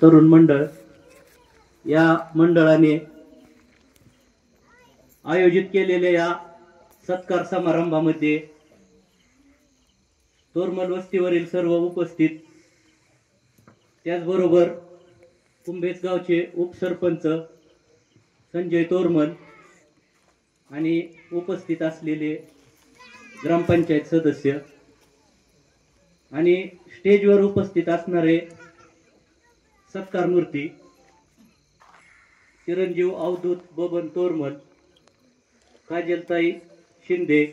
तरुण मंडळ या मंडळाने आयोजित केलेल्या या सत्कार समारंभामध्ये तोरमल वस्तीवरील सर्व उपस्थित, त्याचबरोबर कुंभेज गावचे उपसरपंच संजय तोरमल आणि उपस्थित असलेले ग्रामपंचायत सदस्य आणि स्टेजवर उपस्थित असणारे सत्कार मूर्ती चिरंजीव अवधूत बबन तोरमल, काजलताई शिंदे,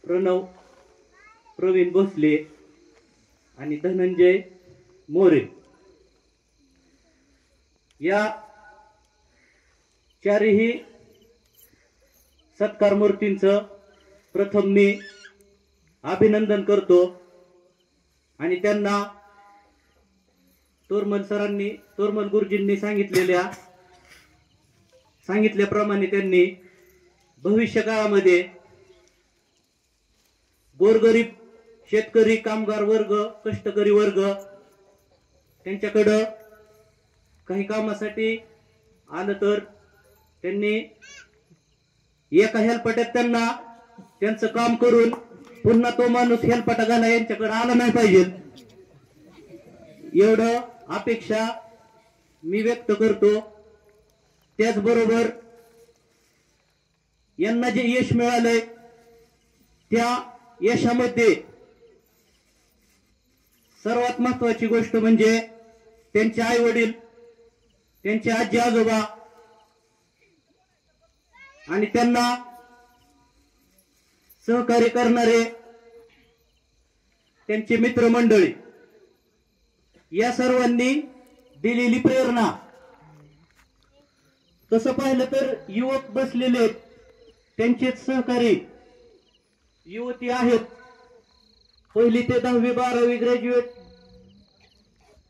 प्रणव प्रवीण भोसले आणि धनंजय मोरे या चारही सत्कार मूर्तींचं प्रथम मी अभिनंदन करतो आणि त्यांना तोरमल गुरुजींनी सांगितल्याप्रमाणे त्यांनी भविष्य काळामध्ये गोरगरीब शेतकरी, कामगार वर्ग, कष्टकरी वर्ग त्यांच्याकडं काही कामासाठी आलं तर त्यांनी एका हेलपाट्यात त्यांना त्यांचं काम करून पुन्हा तो माणूस हेलपाटा घाला यांच्याकडे आला नाही पाहिजे, एवढं अपेक्षा मी व्यक्त करतो. त्याचबरोबर यांना जे यश मिळालंय त्या यशामध्ये सर्वात महत्वाची गोष्ट म्हणजे त्यांचे आई वडील, त्यांचे आजी आजोबा आणि त्यांना सहकार्य करणारे त्यांचे मित्रमंडळी या सर्वांनी दिलेली प्रेरणा. तसं पाहिलं तर युवक बसलेले त्यांचेच सहकारी युवती आहेत. 1ली ते 10वी 12वी ग्रॅज्युएट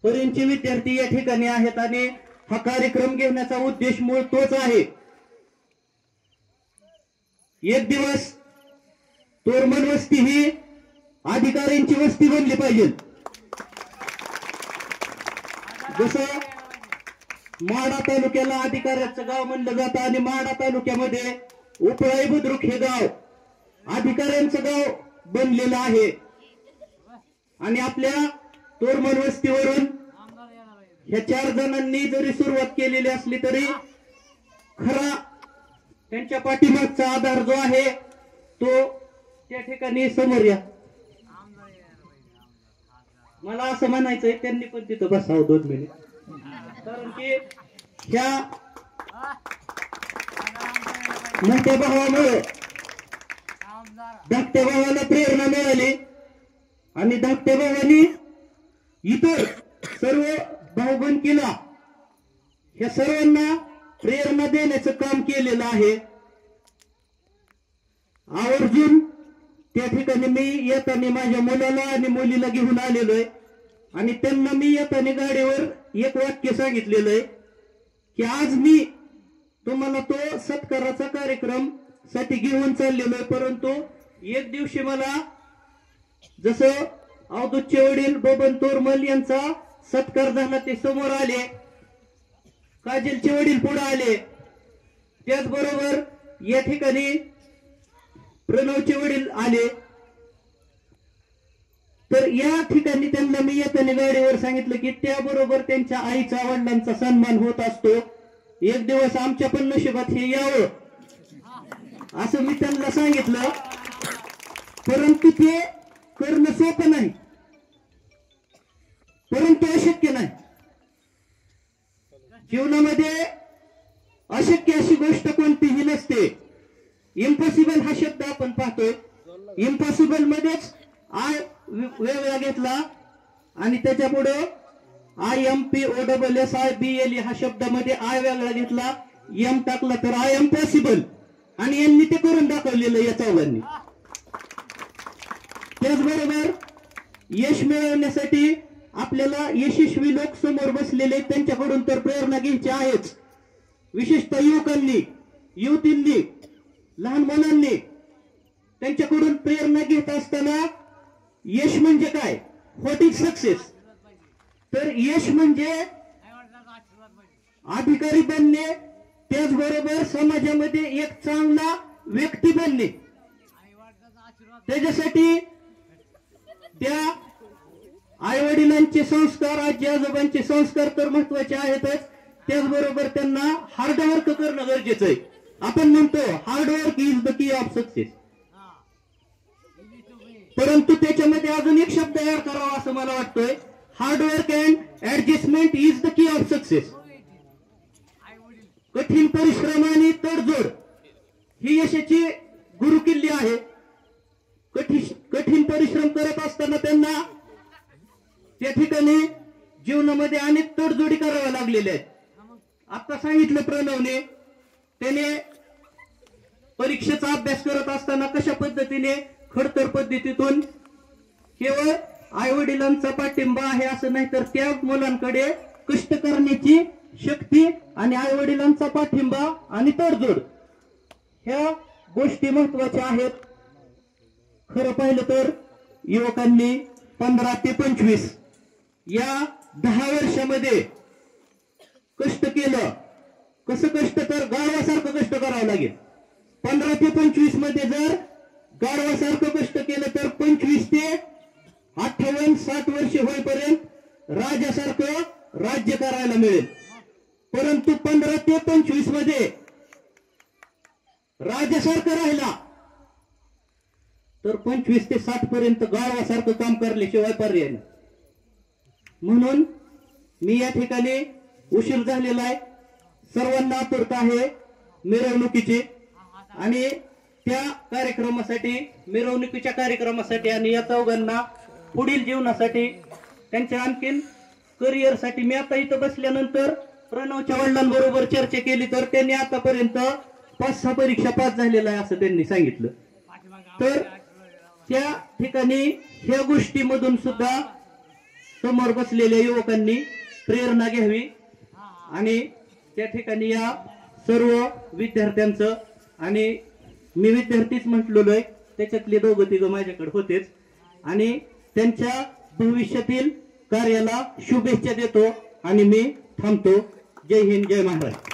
पर्यंतचे विद्यार्थी या ठिकाणी आहेत आणि हा कार्यक्रम घेण्याचा उद्देश मूळ तोच आहे. एक दिवस तोरमल वस्ती ही अधिकाऱ्यांची वस्ती बनली पाहिजे. जसं माढा तालुक्याला अधिकाऱ्याचं गाव म्हणलं जातं आणि माढा तालुक्यामध्ये उपळाई बुद्रुक हे गाव अधिकाऱ्यांचं गाव बनलेलं आहे. आणि आपल्या तोरमल वस्तीवरून ह्या 4 जणांनी जरी सुरुवात केलेली असली तरी खरा त्यांच्या पाठीमागचा आधार जो आहे तो त्या ठिकाणी समोर या. मला असं म्हणायचंय त्यांनी पण तिथं बसावं 2 मिनिट, कारण की ह्या मोठ्या भावामुळे धाकट्या भावाला प्रेरणा मिळाली आणि धाकट्या भावानी इतर सर्व भाऊबंदकीला ह्या सर्वांना प्रेरणा देण्याचं काम केलेलं आहे. आवर्जून त्या ठिकाणी मी येताना माझ्या मुलाला आणि मुलीला घेऊन आलेलोय आणि त्यांना मी येताना गाडीवर एक वाक्य सांगितलेलं आहे की आज मी तुम्हाला तो सत्काराचा कार्यक्रम साठी घेऊन चाललेलो आहे, परंतु एक दिवशी मला जसं अवधूतचे वडील बबन तोरमल यांचा सत्कार झाला ते समोर आले, काजलचे वडील पुढे आले, त्याचबरोबर या ठिकाणी प्रणवचे वडील आले. तर या ठिकाणी त्यांना मी येताना गाडीवर सांगितलं की त्याबरोबर त्यांच्या आईचा वडिलांचा सन्मान होत असतो. एक दिवस आमच्या पण नशिबात हे यावं असं मी त्यांना सांगितलं, परंतु ते करणं सोपं नाही, परंतु अशक्य नाही. जीवनामध्ये अशक्य अशी गोष्ट कोणतीही नसते. इम्पॉसिबल हा शब्द आपण पाहतोय, इम्पॉसिबल मध्येच आय वेगळा घेतला आणि त्याच्या पुढे IMPOSSIBLE हा शब्दामध्ये आय वेगळा घेतला, एम टाकला तर आय एम पॉसिबल, आणि यांनी ते करून दाखवलेलं या चौघांनी. त्याचबरोबर यश मिळवण्यासाठी आपल्याला यशस्वी लोक समोर बसलेले त्यांच्याकडून तर प्रेरणा घ्यायची आहेच. विशेषतः युवकांनी, युवतींनी, लहान मुलांनी त्यांच्याकडून प्रेरणा घेत असताना यश म्हणजे काय, व्हॉट इज सक्सेस, तर यश म्हणजे अधिकारी बनणे, त्याचबरोबर समाजामध्ये एक चांगला व्यक्ती बनणे. त्याच्यासाठी त्या आई वडिलांचे संस्कार, आजी आजोबांचे संस्कार तर महत्वाचे आहेतच, त्याचबरोबर त्यांना हार्डवर्क करणं गरजेचं आहे. आपण म्हणतो hard work is the key of success, परंतु त्याच्यामध्ये अजून एक शब्द ऍड करावा असं मला वाटतोय. Hard work and adjustment is the key of success. कठीण परिश्रम आणि तडजोड ही यशाची गुरुकिल्ली आहे. कठीण परिश्रम करत असताना त्यांना त्या ठिकाणी जीवनामध्ये अनेक तडजोडी कराव्या लागलेल्या आहेत. आता सांगितलं प्रणवने, त्याने परीक्षेचा अभ्यास करत असताना कशा पद्धतीने खडतर पद्धतीतून केवळ आई वडिलांचा पाठिंबा आहे असं नाही, तर त्या मुलांकडे कष्ट करण्याची शक्ती आणि आई वडिलांचा पाठिंबा आणि तडजोड ह्या गोष्टी महत्वाच्या आहेत. खरं पाहिलं तर युवकांनी 15 ते 25 या 10 वर्षामध्ये कष्ट केलं. कसं कष्ट, तर गाढवासारखं कष्ट करावं लागेल. 15 ते 25 मध्ये जर गाढवासारखं कष्ट केलं तर 25 ते 58-60 वर्ष होईपर्यंत राजासारखं राज्य करायला मिळेल. परंतु 15 ते 25 मध्ये राजासारखं राहिला तर 25 ते 60 पर्यंत गाढवासारखं काम करल्याशिवाय पर्याय नाही. म्हणून मी या ठिकाणी उशीर झालेला आहे. सर्वांना आतुरता आहे मिरवणुकीची, आणि त्या कार्यक्रमासाठी, मिरवणुकीच्या कार्यक्रमासाठी आणि या चौघांना पुढील जीवनासाठी, त्यांच्या आणखीन करिअरसाठी, मी आता इथं बसल्यानंतर प्रणवच्या वडिलांबरोबर चर्चा केली तर त्यांनी आतापर्यंत 5-6 परीक्षा पास झालेला आहे असं त्यांनी सांगितलं. तर त्या ठिकाणी ह्या गोष्टीमधून सुद्धा समोर बसलेल्या युवकांनी प्रेरणा घ्यावी आणि त्या ठिकाणी या सर्व विद्यार्थ्यांचं, आणि मी विद्यार्थीच म्हटलेलो आहे, त्याच्यातले 2-3 माझ्याकडे होतेच, आणि त्यांच्या भविष्यातील कार्याला शुभेच्छा देतो आणि मी थांबतो. जय हिंद, जय महाराष्ट्र.